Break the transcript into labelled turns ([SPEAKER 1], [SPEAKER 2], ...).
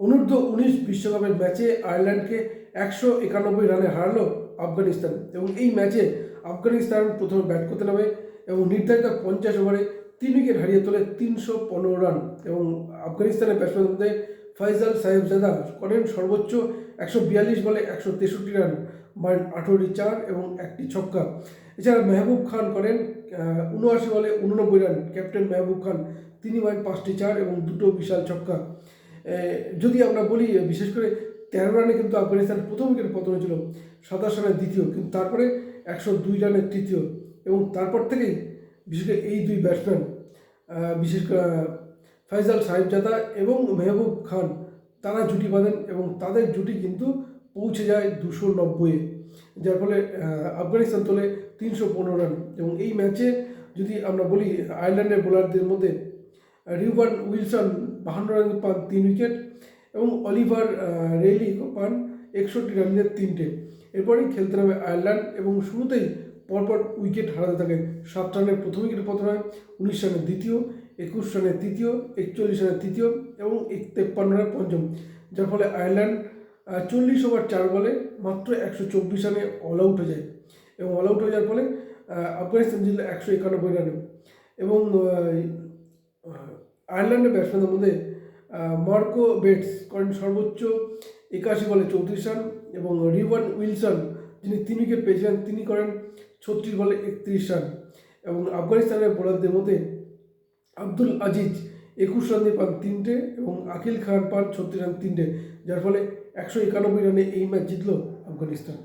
[SPEAKER 1] অনূর্ধ্ব-19 বিশ্বকাপের ম্যাচে আয়ারল্যান্ডকে 191 রানে হারালো আফগানিস্তান এবং এই ম্যাচে আফগানিস্তান প্রথমে ব্যাট করতে নামে এবং নির্ধারিত 50 ওভারে 3 উইকেট হারিয়ে তোলে 315 রান এবং আফগানিস্তানের ব্যাটসম্যানদের মধ্যে ফয়সাল সাহেবজাদা করেন সর্বোচ্চ 142 বলে 163 রান, মারেন 18টি চার এবং একটি ছক্কা। এছাড়া মেহবুব খান করেন 79 বলে 89 রান। ক্যাপ্টেন মেহবুব খান তিনি মারেন 5টি চার এবং দুটো বিশাল ছক্কা। যদি আমরা বলি বিশেষ করে 13 রানে কিন্তু আফগানিস্তান প্রথম উইকেট পতন হয়েছিল, 27 রানে দ্বিতীয়, কিন্তু তারপরে 102 রানের তৃতীয় এবং তারপর থেকেই বিশেষ করে এই দুই ব্যাটসম্যান বিশেষ করে ফয়সাল সাহেবজাদা এবং মেহবুব খান তারা জুটি বাঁধেন এবং তাদের জুটি কিন্তু পৌঁছে যায় 290-এ, যার ফলে আফগানিস্তান তোলে 315 রান। এবং এই ম্যাচে যদি আমরা বলি আয়ারল্যান্ডের বোলারদের মধ্যে রিওয়ান উইলসন 52 রান পান 3 উইকেট এবং অলিভার রেইলি পান 61 রানের 3টে। এরপরেই খেলতে নামে আয়ারল্যান্ড এবং শুরুতেই পরপর উইকেট হারাতে থাকে। 7 রানের প্রথম উইকেট পতন হয়, 19 রানের দ্বিতীয়, 21 রানের তৃতীয়, 41 রানের তৃতীয় এবং 53 রানের পঞ্চম, যার ফলে আয়ারল্যান্ড 40 ওভার 4 বলে মাত্র 124 রানে অল আউট হয়ে যায় এবং অল আউট হয়ে যাওয়ার ফলে আফগানিস্তান জিতল 191 রানে। এবং আয়ারল্যান্ডের ব্যাটসম্যানদের মধ্যে মার্কো বেটস করেন সর্বোচ্চ 81 বলে 34 রান এবং রিওয়ান উইলসন যিনি 3 উইকেট পেয়েছিলেন তিনি করেন 36 বলে 31 রান এবং আফগানিস্তানের বোলারদের মধ্যে আব্দুল আজিজ 21 রান দিয়ে পান 3টে এবং আকিল খান পান 36 রান 3টে, যার ফলে 191 রানে এই ম্যাচ জিতল আফগানিস্তান।